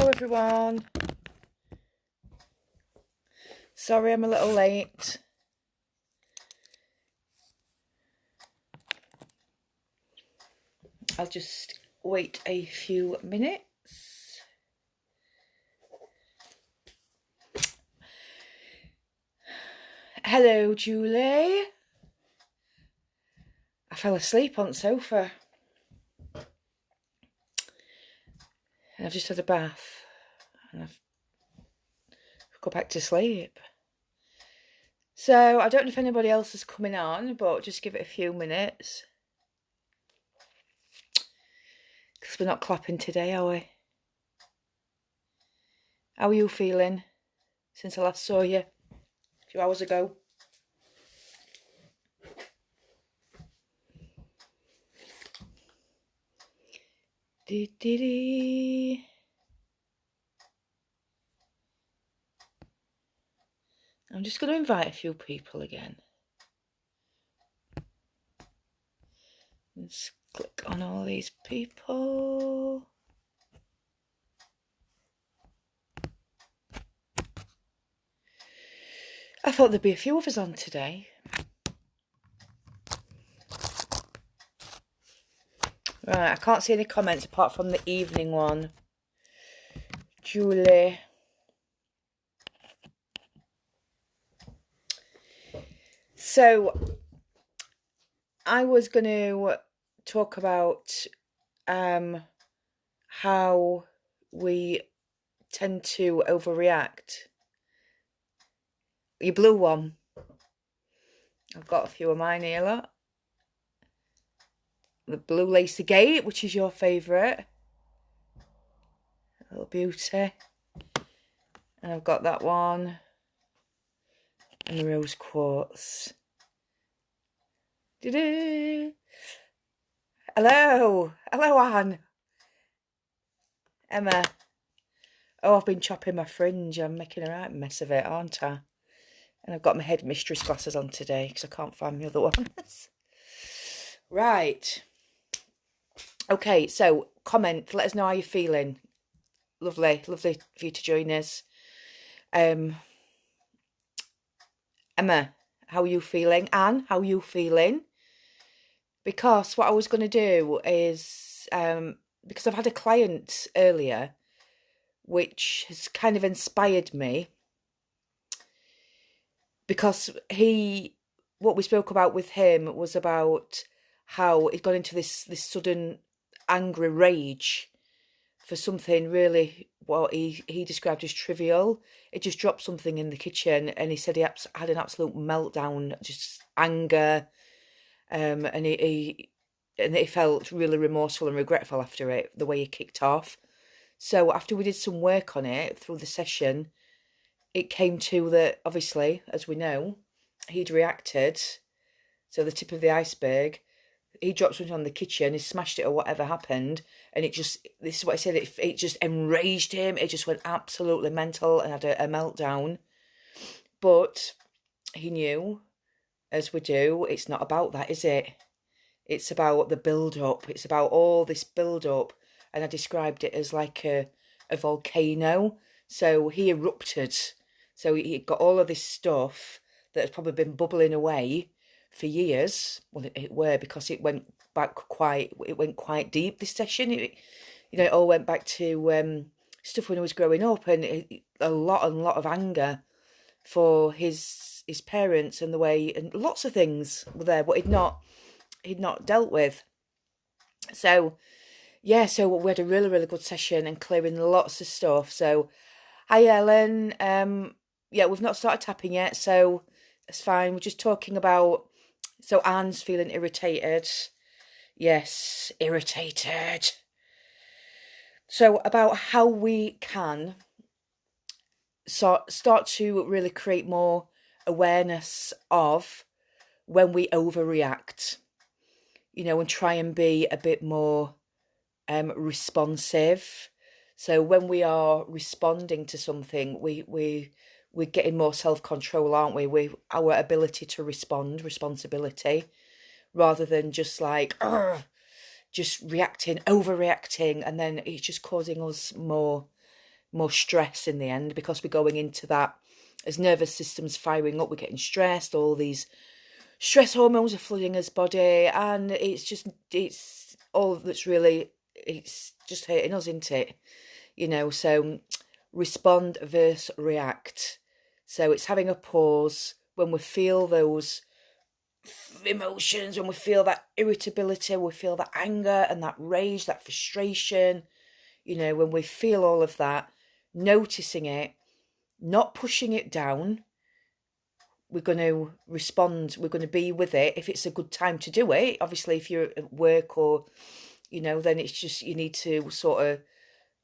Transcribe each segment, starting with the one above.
everyone. Sorry I'm a little late. I'll just wait a few minutes. Hello, Julie. I fell asleep on the sofa. And I've just had a bath. And I've got back to sleep. So, I don't know if anybody else is coming on, but just give it a few minutes. Because we're not clapping today, are we? How are you feeling since I last saw you a few hours ago? Dee. I'm just going to invite a few people again. Let's click on all these people. I thought there'd be a few of us on today. Right, I can't see any comments apart from the evening one. Julie. So, I was going to talk about how we tend to overreact. Your blue one. I've got a few of mine here, look. The blue lacy gate, which is your favourite. Little beauty. And I've got that one. And the rose quartz. Hello. Hello, Anne. Emma. Oh, I've been chopping my fringe. I'm making a right mess of it, aren't I? And I've got my head mistress glasses on today because I can't find my other ones. Right. Okay, so comment. Let us know how you're feeling. Lovely. Lovely for you to join us. Emma, how are you feeling? Anne, how are you feeling? Because what I was going to do is, because I've had a client earlier, which has kind of inspired me. Because what we spoke about with him was about how he'd gone into this sudden angry rage for something really what he described as trivial. It just dropped something in the kitchen, and he said he had an absolute meltdown, just anger, and he felt really remorseful and regretful after it, the way he kicked off. So after we did some work on it through the session, it came to that, obviously, as we know, he'd reacted. So the tip of the iceberg, he dropped something on the kitchen, he smashed it or whatever happened, and this is what I said, it just enraged him. It just went absolutely mental and had a meltdown. But he knew, as we do, it's not about that, is it? It's about the build-up. It's about all this build-up. And I described it as like a volcano. So he erupted. So he got all of this stuff that had probably been bubbling away for years. Well, it were, because it went quite deep, this session. It all went back to stuff when he was growing up, and a lot of anger for his parents and the way, and lots of things were there, but he'd not dealt with. So yeah, so we had a really, really good session and clearing lots of stuff. So hi Ellen. Yeah, we've not started tapping yet, so it's fine. We're just talking about, so Anne's feeling irritated. Yes, irritated. So about how we can start to really create more awareness of when we overreact, and try and be a bit more responsive. So when we are responding to something, we're getting more self-control, aren't we? Our ability to respond, responsibility, rather than just like, just reacting, overreacting, and then it's just causing us more more stress in the end, because we're going into that, as nervous system's firing up, we're getting stressed, all these stress hormones are flooding his body, and it's all that's really, it's just hurting us, isn't it? So respond versus react. So it's having a pause when we feel those emotions, when we feel that irritability, we feel that anger and that rage, that frustration, when we feel all of that, noticing it, not pushing it down. We're going to respond, we're going to be with it if it's a good time to do it. Obviously, if you're at work or, then it's just, you need to sort of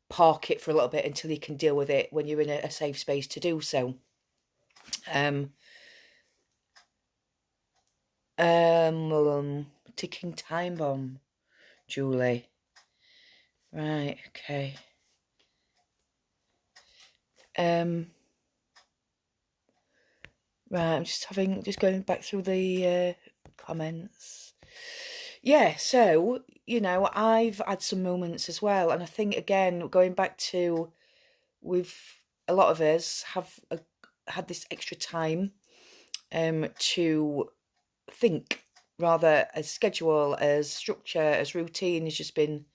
park it for a little bit until you can deal with it when you're in a safe space to do so. Ticking time bomb, Julie. Right, okay. Right, I'm just going back through the comments. Yeah, so, I've had some moments as well. And I think, again, going back to, a lot of us have had this extra time to think, rather, as schedule, as structure, as routine has just been,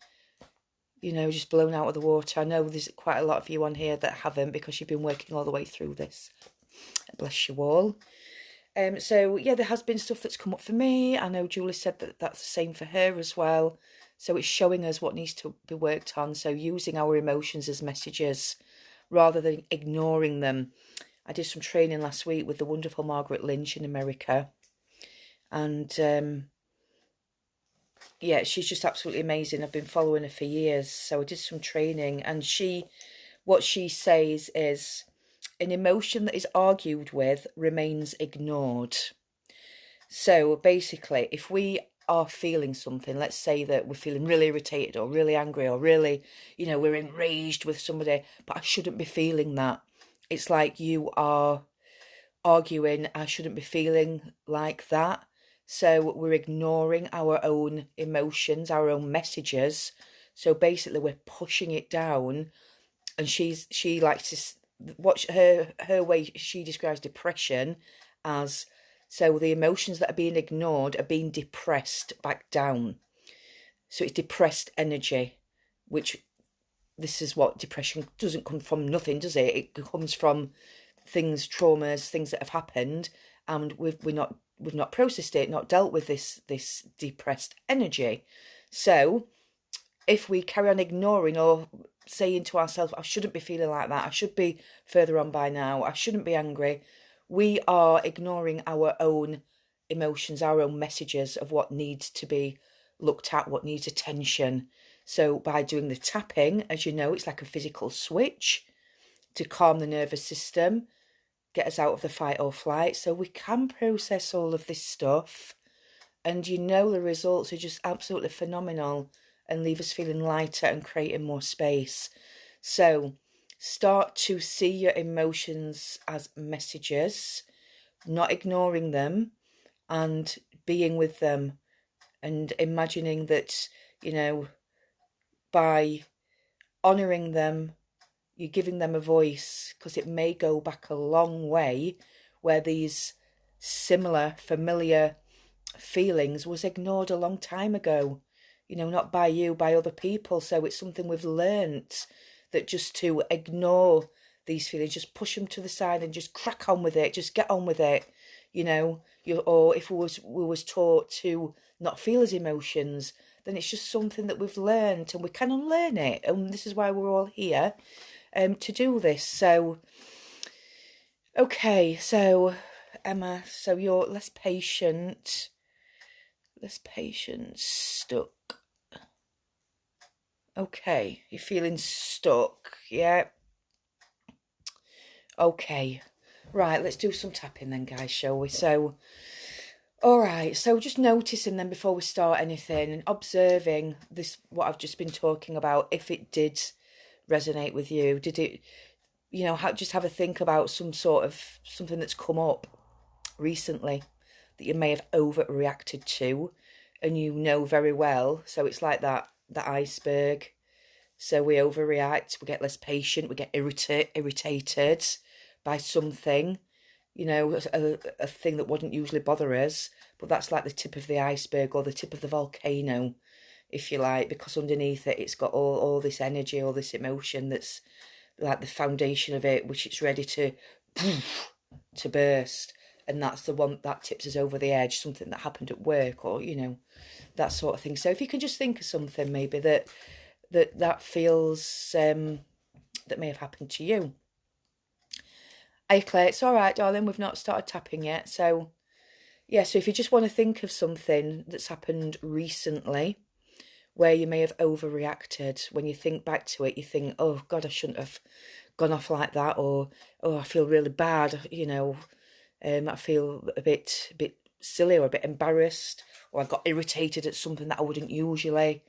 just blown out of the water. I know there's quite a lot of you on here that haven't, because you've been working all the way through this. Bless you all. So yeah, there has been stuff that's come up for me. I know Julie said that that's the same for her as well. So it's showing us what needs to be worked on. So using our emotions as messages rather than ignoring them. I did some training last week with the wonderful Margaret Lynch in America. And yeah, she's just absolutely amazing. I've been following her for years. So I did some training, and what she says is, an emotion that is argued with remains ignored. So basically, if we are feeling something, let's say that we're feeling really irritated or really angry or really, we're enraged with somebody, but I shouldn't be feeling that. It's like you are arguing, I shouldn't be feeling like that. So we're ignoring our own emotions, our own messages. So basically we're pushing it down, and she likes to, what her way she describes depression as, so the emotions that are being ignored are being depressed back down. So it's depressed energy, which, this is what depression doesn't come from nothing, does it? It comes from things, traumas, things that have happened, and we've not processed it, not dealt with this depressed energy. So if we carry on ignoring or saying to ourselves, I shouldn't be feeling like that, I should be further on by now, I shouldn't be angry, we are ignoring our own emotions, our own messages of what needs to be looked at, what needs attention. So by doing the tapping, as you know, it's like a physical switch to calm the nervous system, get us out of the fight or flight, so we can process all of this stuff. And the results are just absolutely phenomenal and leave us feeling lighter and creating more space. So start to see your emotions as messages, not ignoring them, and being with them, and imagining that, by honouring them, you're giving them a voice, because it may go back a long way where these similar, familiar feelings was ignored a long time ago, not by you, by other people. So it's something we've learnt, that just to ignore these feelings, just push them to the side and just crack on with it, just get on with it, or if we was taught to not feel as emotions, then it's just something that we've learnt, and we can unlearn it, and this is why we're all here to do this. So okay, so Emma, so you're less patient, stuck. Okay, you're feeling stuck, yeah. Okay, right, let's do some tapping then, guys, shall we? So, all right, so just noticing then before we start anything, and observing this, what I've just been talking about, if it did resonate with you, did it, just have a think about something that's come up recently that you may have overreacted to, and very well. So it's like that iceberg. So we overreact, we get less patient, we get irritated by something, you know, a thing that wouldn't usually bother us, but that's like the tip of the iceberg or the tip of the volcano, if you like, because underneath it, it's got all this energy, all this emotion that's like the foundation of it, which it's ready to burst. And that's the one that tips us over the edge, something that happened at work or, you know, that sort of thing. So if you can just think of something maybe that feels that may have happened to you. Hey Claire, it's all right, darling. We've not started tapping yet. So yeah, so if you just want to think of something that's happened recently where you may have overreacted, when you think back to it, you think, oh God, I shouldn't have gone off like that, or oh, I feel really bad, you know, I feel a bit silly or a bit embarrassed, or I got irritated at something that I wouldn't usually.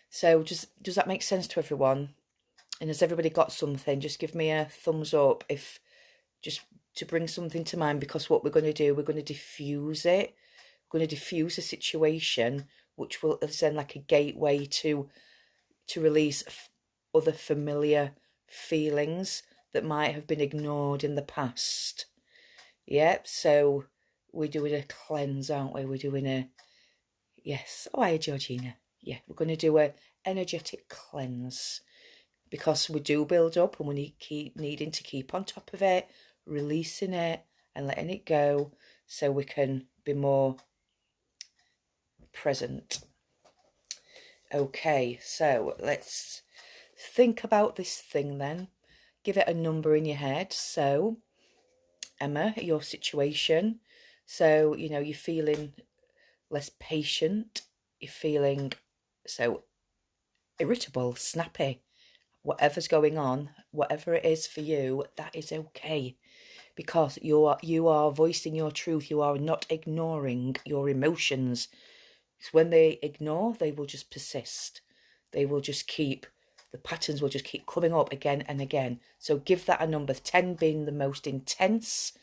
So does that make sense to everyone? And has everybody got something? Just give me a thumbs up if just to bring something to mind, because what we're going to do, we're going to diffuse it. We're going to diffuse the situation, which will send like a gateway to release other familiar feelings that might have been ignored in the past. Yep, so we're doing a cleanse, aren't we? We're doing a, yes. Oh, hi, Georgina. Yeah, we're going to do a energetic cleanse, because we do build up and we keep needing to keep on top of it, releasing it and letting it go so we can be more present. Okay, so let's think about this thing then. Give it a number in your head. So, Emma, your situation. So, you know, you're feeling less patient. You're feeling so irritable, snappy. Whatever's going on, whatever it is for you, that is okay. Because you are voicing your truth. You are not ignoring your emotions. Because when they ignore, they will just persist. They will just keep, the patterns will just keep coming up again and again. So give that a number, 10 being the most intense,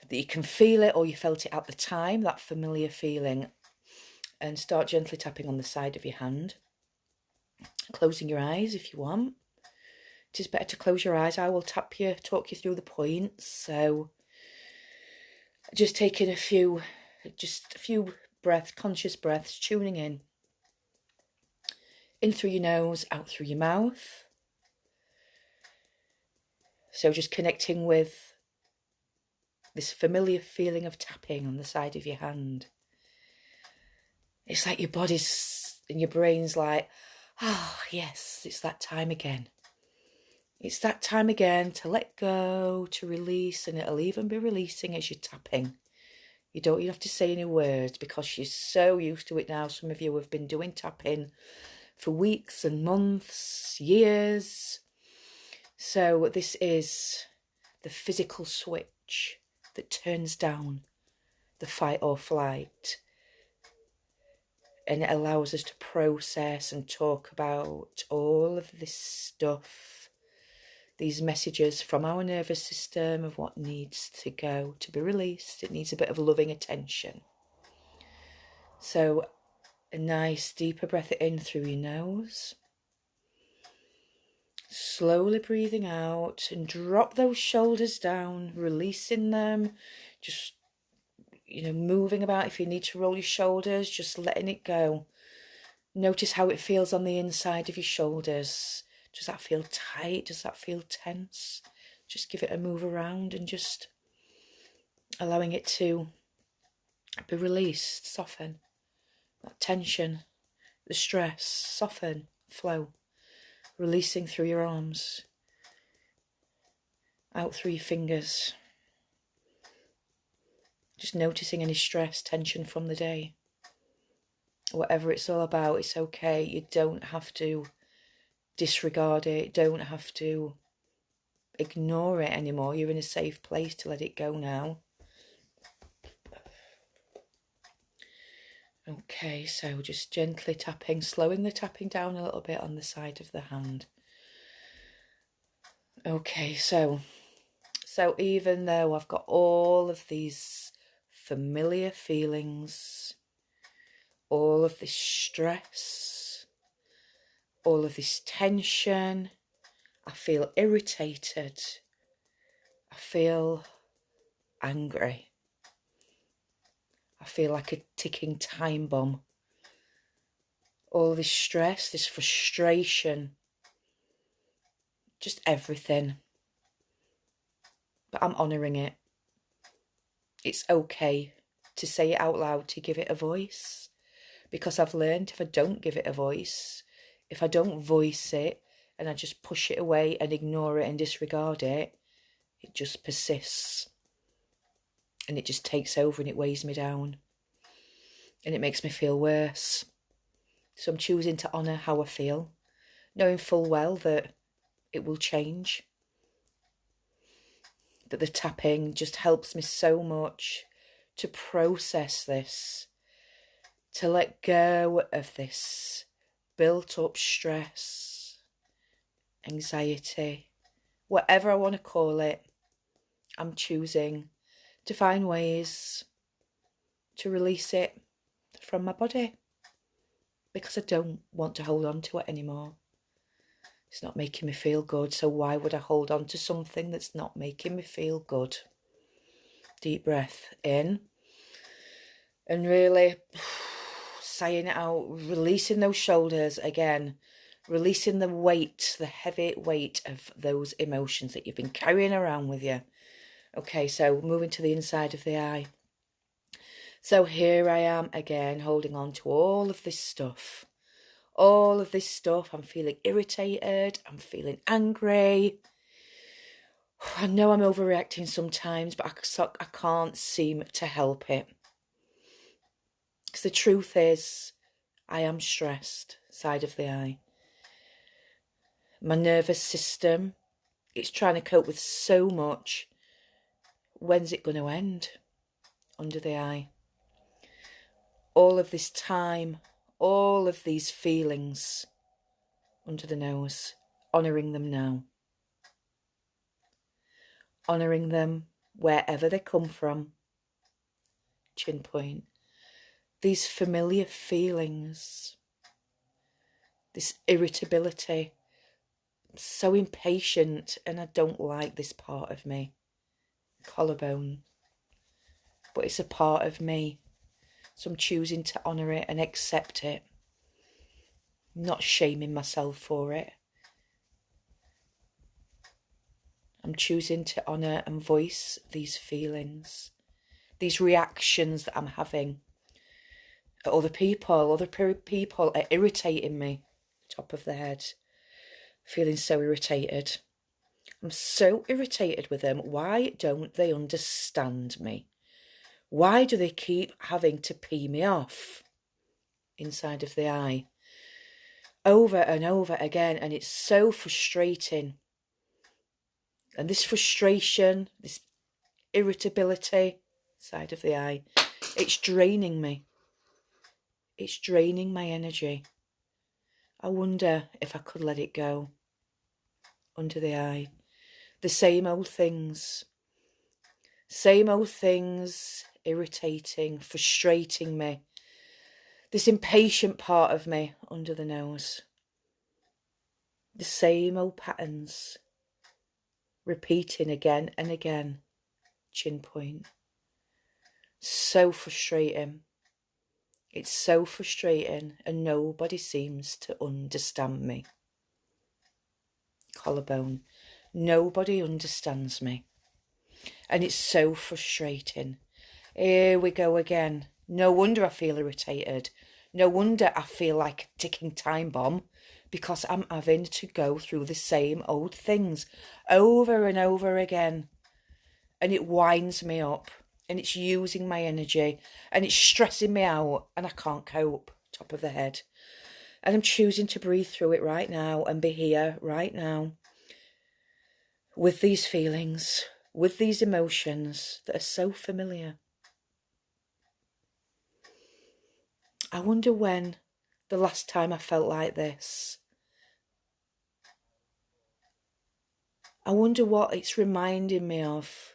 that you can feel it or you felt it at the time, that familiar feeling. And start gently tapping on the side of your hand. Closing your eyes if you want. It is better to close your eyes. I will tap you, talk you through the points. So just taking a few breaths, conscious breaths, tuning in through your nose, out through your mouth. So just connecting with this familiar feeling of tapping on the side of your hand. It's like your body's and your brain's like, oh yes, it's that time again. It's that time again to let go, to release, and it'll even be releasing as you're tapping. You don't even have to say any words because you're so used to it now. Some of you have been doing tapping for weeks and months, years. So this is the physical switch that turns down the fight or flight. And it allows us to process and talk about all of this stuff, these messages from our nervous system of what needs to go, to be released. It needs a bit of loving attention. So a nice deeper breath in through your nose. Slowly breathing out and drop those shoulders down, releasing them. Just, you know, moving about. If you need to roll your shoulders, just letting it go. Notice how it feels on the inside of your shoulders. Does that feel tight? Does that feel tense? Just give it a move around and just allowing it to be released, soften. That tension, the stress, soften, flow. Releasing through your arms, out through your fingers. Just noticing any stress, tension from the day. Whatever it's all about, it's okay. You don't have to disregard it. Don't have to ignore it anymore. You're in a safe place to let it go now. Okay, so just gently tapping, slowing the tapping down a little bit on the side of the hand. Okay, so even though I've got all of these familiar feelings, all of this stress, all of this tension. I feel irritated. I feel angry. I feel like a ticking time bomb. All this stress, this frustration, just everything. But I'm honouring it. It's okay to say it out loud, to give it a voice. Because I've learned if I don't give it a voice, if I don't voice it and I just push it away and ignore it and disregard it, it just persists. And it just takes over and it weighs me down. And it makes me feel worse. So I'm choosing to honour how I feel, knowing full well that it will change. That the tapping just helps me so much to process this, to let go of this built up stress, anxiety, whatever I want to call it. I'm choosing to find ways to release it from my body because I don't want to hold on to it anymore. It's not making me feel good, so why would I hold on to something that's not making me feel good? Deep breath in and really sighing it out, releasing those shoulders again, releasing the weight, the heavy weight of those emotions that you've been carrying around with you. Okay, so moving to the inside of the eye. So here I am again, holding on to all of this stuff. All of this stuff. I'm feeling irritated. I'm feeling angry. I know I'm overreacting sometimes, but I can't seem to help it. Because the truth is, I am stressed, side of the eye. My nervous system, it's trying to cope with so much. When's it going to end? Under the eye. All of this time, all of these feelings under the nose, honouring them now. Honouring them wherever they come from. Chin point. These familiar feelings. This irritability. I'm so impatient and I don't like this part of me. Collarbone. But it's a part of me. So I'm choosing to honour it and accept it. I'm not shaming myself for it. I'm choosing to honour and voice these feelings, these reactions that I'm having. Other people are irritating me. Top of the head. Feeling so irritated. I'm so irritated with them. Why don't they understand me? Why do they keep having to pee me off? Inside of the eye. Over and over again. And it's so frustrating. And this frustration, this irritability, side of the eye, it's draining me. It's draining my energy. I wonder if I could let it go. Under the eye. The same old things. Same old things, irritating, frustrating me. This impatient part of me under the nose. The same old patterns. Repeating again and again. Chin point. So frustrating. It's so frustrating and nobody seems to understand me. Collarbone. Nobody understands me. And it's so frustrating. Here we go again. No wonder I feel irritated. No wonder I feel like a ticking time bomb because I'm having to go through the same old things over and over again. And it winds me up and it's using my energy and it's stressing me out and I can't cope. Top of the head. And I'm choosing to breathe through it right now and be here right now with these feelings, with these emotions that are so familiar. I wonder when the last time I felt like this. I wonder what it's reminding me of.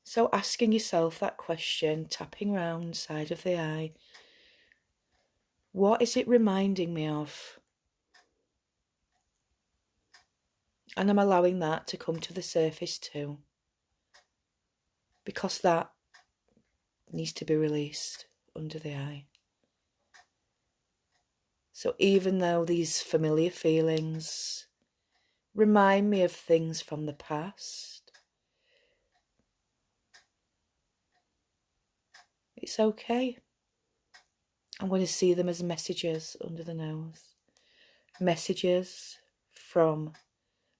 So asking yourself that question, tapping round side of the eye. What is it reminding me of? And I'm allowing that to come to the surface too, because that needs to be released under the eye. So even though these familiar feelings remind me of things from the past, it's okay. I'm going to see them as messages under the nose. Messages from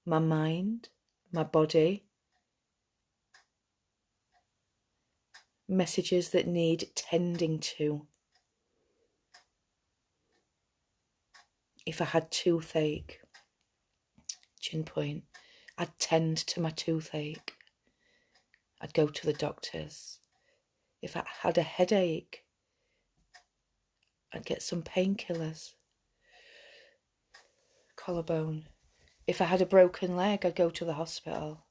my mind, my body. Messages that need tending to. If I had toothache, chin point, I'd tend to my toothache. I'd go to the doctors. If I had a headache, I'd get some painkillers. Collarbone. If I had a broken leg, I'd go to the hospital.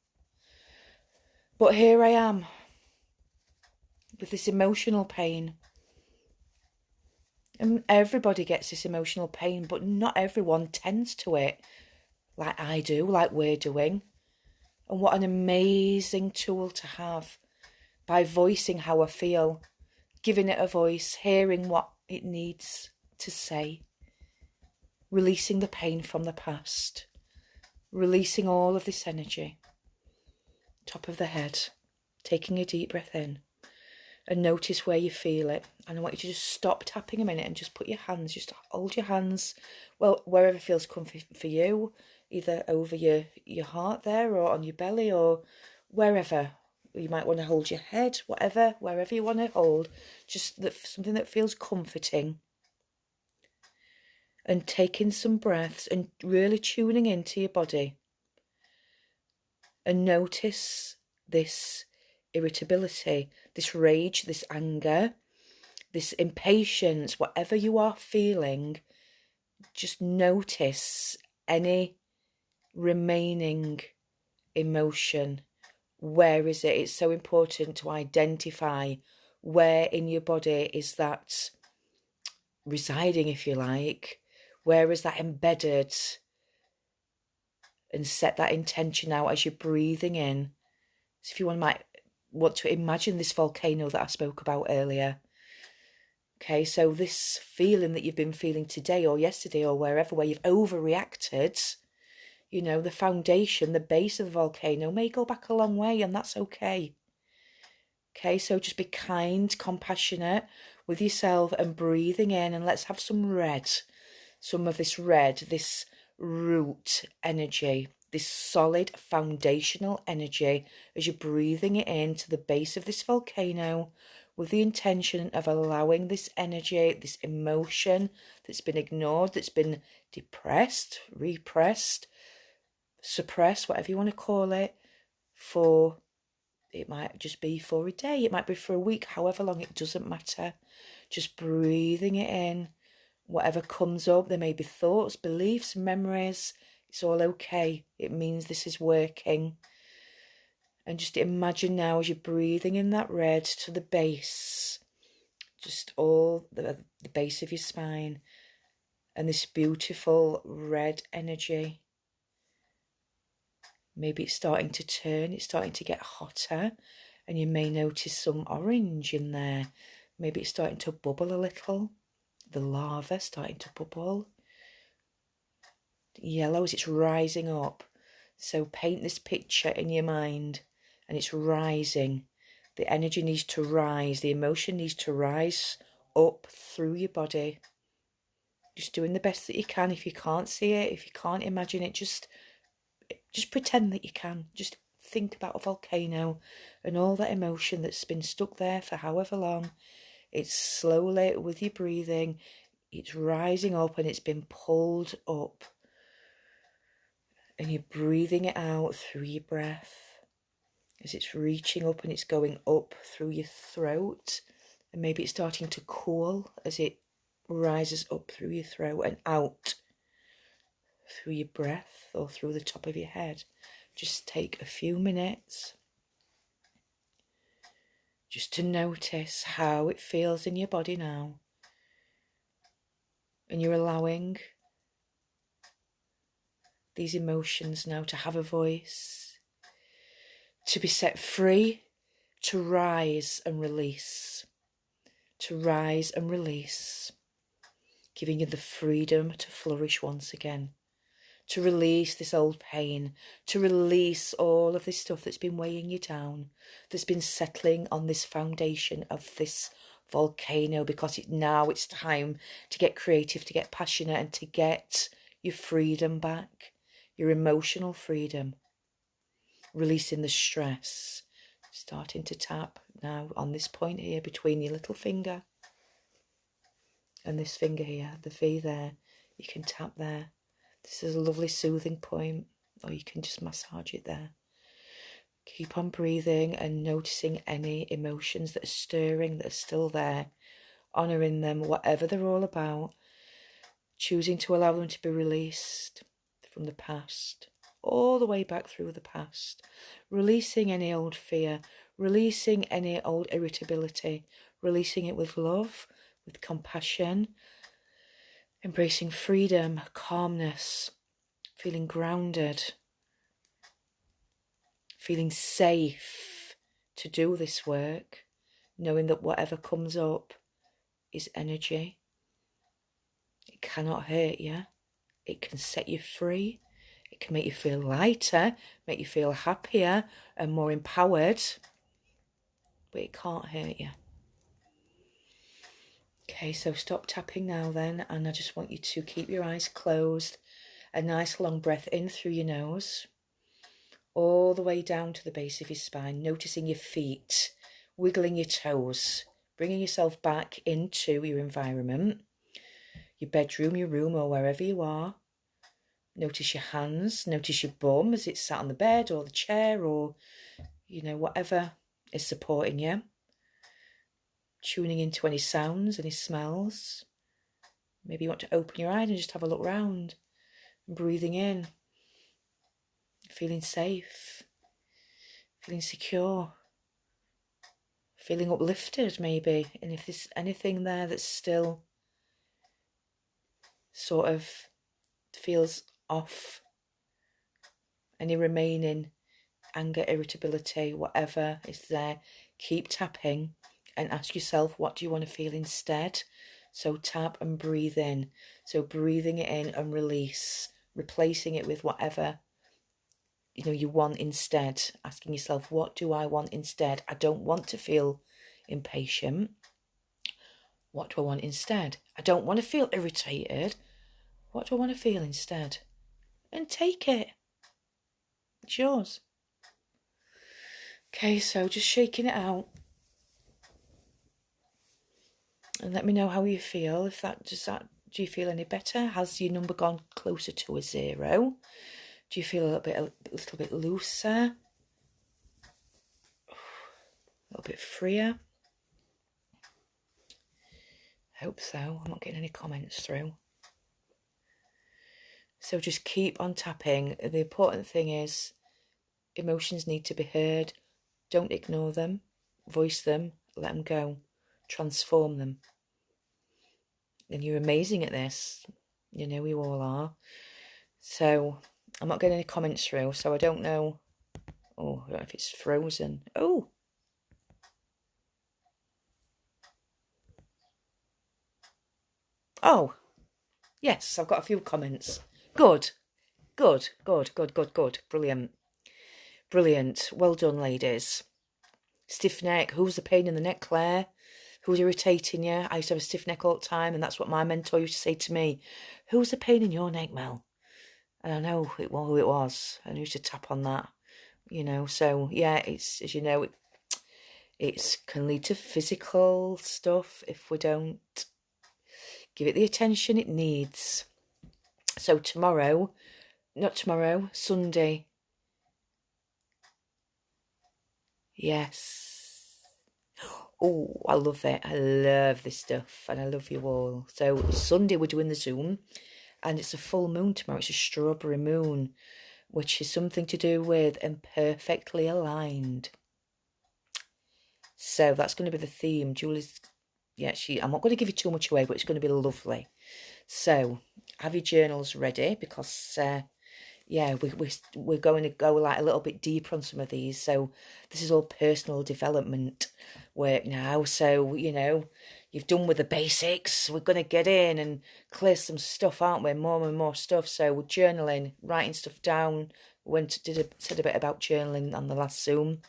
But here I am, with this emotional pain. And everybody gets this emotional pain, but not everyone tends to it like I do, like we're doing. And what an amazing tool to have by voicing how I feel, giving it a voice, hearing what it needs to say, releasing the pain from the past, releasing all of this energy. Top of the head, taking a deep breath in. And notice where you feel it. And I want you to just stop tapping a minute and just put your hands, just hold your hands, well, wherever feels comfy for you, either over your heart there or on your belly or wherever. You might want to hold your head, wherever you want to hold, just something that feels comforting. And taking some breaths and really tuning into your body. And notice this irritability, this rage, this anger, this impatience, whatever you are feeling, just notice any remaining emotion. Where is it? It's so important to identify where in your body is that residing, if you like. Where is that embedded? And set that intention out as you're breathing in. So if you might want to imagine this volcano that I spoke about earlier. Okay, so this feeling that you've been feeling today or yesterday or wherever, where you've overreacted, you know, the foundation, the base of the volcano may go back a long way, and that's okay. Okay, so just be kind, compassionate with yourself and breathing in, and let's have some red. Some of this red, this root energy, this solid foundational energy as you're breathing it into the base of this volcano with the intention of allowing this energy, this emotion that's been ignored, that's been depressed, repressed, suppressed, whatever you want to call it, for, it might just be for a day, it might be for a week, however long, it doesn't matter. Just breathing it in. Whatever comes up, there may be thoughts, beliefs, memories, it's all okay. It means this is working. And just imagine now as you're breathing in that red to the base, just all the base of your spine, and this beautiful red energy. Maybe it's starting to turn, it's starting to get hotter, and you may notice some orange in there. Maybe it's starting to bubble a little. The lava starting to bubble. Yellow as it's rising up. So paint this picture in your mind, and it's rising. The energy needs to rise, the emotion needs to rise up through your body. Just doing the best that you can. If you can't see it, if you can't imagine it, just pretend that you can. Just think about a volcano and all that emotion that's been stuck there for however long. It's slowly, with your breathing, it's rising up and it's been pulled up. And you're breathing it out through your breath as it's reaching up and it's going up through your throat. And maybe it's starting to cool as it rises up through your throat and out through your breath or through the top of your head. Just take a few minutes just to notice how it feels in your body now. And you're allowing these emotions now to have a voice, to be set free, to rise and release, to rise and release, giving you the freedom to flourish once again, to release this old pain, to release all of this stuff that's been weighing you down, that's been settling on this foundation of this volcano, because now it's time to get creative, to get passionate, and to get your freedom back, your emotional freedom, releasing the stress, starting to tap now on this point here between your little finger and this finger here, the V there. You can tap there. This is a lovely soothing point, or you can just massage it there. Keep on breathing and noticing any emotions that are stirring, that are still there, honouring them, whatever they're all about, choosing to allow them to be released from the past, all the way back through the past, releasing any old fear, releasing any old irritability, releasing it with love, with compassion, embracing freedom, calmness, feeling grounded, feeling safe to do this work, knowing that whatever comes up is energy. It cannot hurt you. It can set you free. It can make you feel lighter, make you feel happier and more empowered, but it can't hurt you. Okay, so stop tapping now then, and I just want you to keep your eyes closed. A nice long breath in through your nose, all the way down to the base of your spine, noticing your feet, wiggling your toes, bringing yourself back into your environment, your bedroom, your room, or wherever you are. Notice your hands, notice your bum as it's sat on the bed or the chair, or, whatever is supporting you. Tuning into any sounds, any smells. Maybe you want to open your eyes and just have a look round. Breathing in, feeling safe, feeling secure, feeling uplifted maybe. And if there's anything there that's still sort of feels off, any remaining anger, irritability, whatever is there, keep tapping and ask yourself, what do you want to feel instead? So tap and breathe in. So breathing it in and release, replacing it with whatever you want instead. Asking yourself, what do I want instead? I don't want to feel impatient. What do I want instead? I don't want to feel irritated. What do I want to feel instead? And take it. It's yours. Okay, so just shaking it out. And let me know how you feel. Do you feel any better? Has your number gone closer to a 0? Do you feel a little bit looser? A little bit freer? I hope so. I'm not getting any comments through. So just keep on tapping. The important thing is emotions need to be heard. Don't ignore them. Voice them. Let them go. Transform them. And you're amazing at this. We all are. So I'm not getting any comments through, so I don't know. Oh, I don't know if it's frozen. Oh. Oh. Yes, I've got a few comments. Good. Brilliant. Well done, ladies. Stiff neck. Who's the pain in the neck, Claire? Who's irritating you? I used to have a stiff neck all the time, and that's what my mentor used to say to me. Who's the pain in your neck, Mel? And I know who it was, and I used to tap on that, So, yeah, it's, as you know, it can lead to physical stuff if we don't give it the attention it needs. So Sunday. Yes. Oh, I love it. I love this stuff, and I love you all. So Sunday we're doing the Zoom, and it's a full moon tomorrow. It's a strawberry moon, which is something to do with imperfectly aligned. So that's going to be the theme. Julie's Yeah, I'm not going to give you too much away, but it's going to be lovely. So have your journals ready, because yeah, we're going to go like a little bit deeper on some of these. So this is all personal development work now. So, you know, you've done with the basics. We're going to get in and clear some stuff, aren't we? More and more stuff. So we're journaling, writing stuff down. Said a bit about journaling on the last Zoom.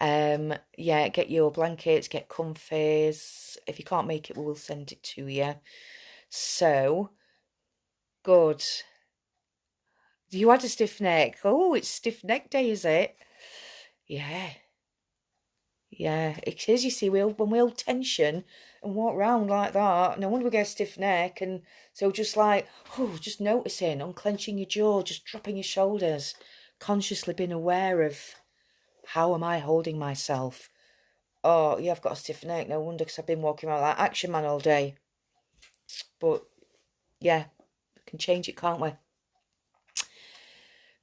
Yeah, get your blankets, get comfies. If you can't make it, we'll send it to you. So good. You had a stiff neck. Oh, it's stiff neck day, is it? Yeah. Yeah, it is. You see, when we hold tension and walk around like that, no wonder we get a stiff neck. And so just like, oh, just noticing, unclenching your jaw, just dropping your shoulders, consciously being aware of how am I holding myself. Oh, yeah, I've got a stiff neck. No wonder, because I've been walking around like Action Man all day. But yeah, we can change it, can't we?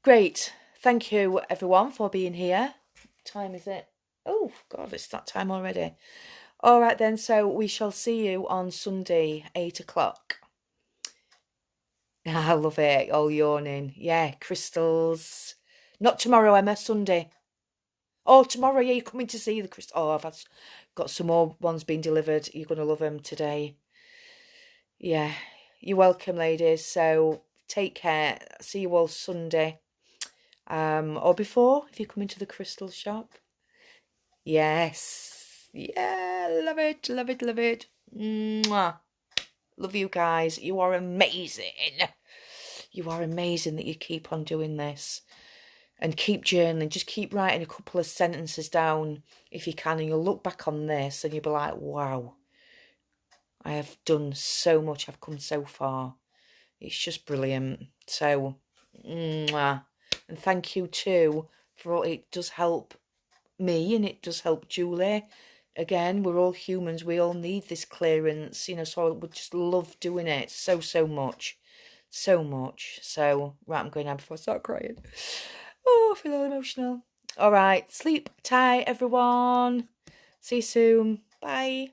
Great. Thank you, everyone, for being here. What time is it? Oh, God, it's that time already. All right, then. So we shall see you on Sunday, 8 o'clock. I love it. All yawning. Yeah, crystals. Not tomorrow, Emma. Sunday. Oh, tomorrow, yeah, you're coming to see the crystal. Oh, got some more ones being delivered. You're going to love them today. Yeah, you're welcome, ladies. So take care. See you all Sunday. Or before, if you come into the crystal shop. Yes. Yeah, love it, love it, love it. Mwah. Love you guys. You are amazing. You are amazing that you keep on doing this. And keep journaling. Just keep writing a couple of sentences down if you can. And you'll look back on this and you'll be like, wow, I have done so much. I've come so far. It's just brilliant. So, mwah. And thank you too for all. It does help me and it does help Julie. Again, we're all humans. We all need this clearance, you know, so I would just love doing it so much. So much. So, right, I'm going now before I start crying. Oh, I feel all emotional. All right, sleep tight, everyone. See you soon. Bye.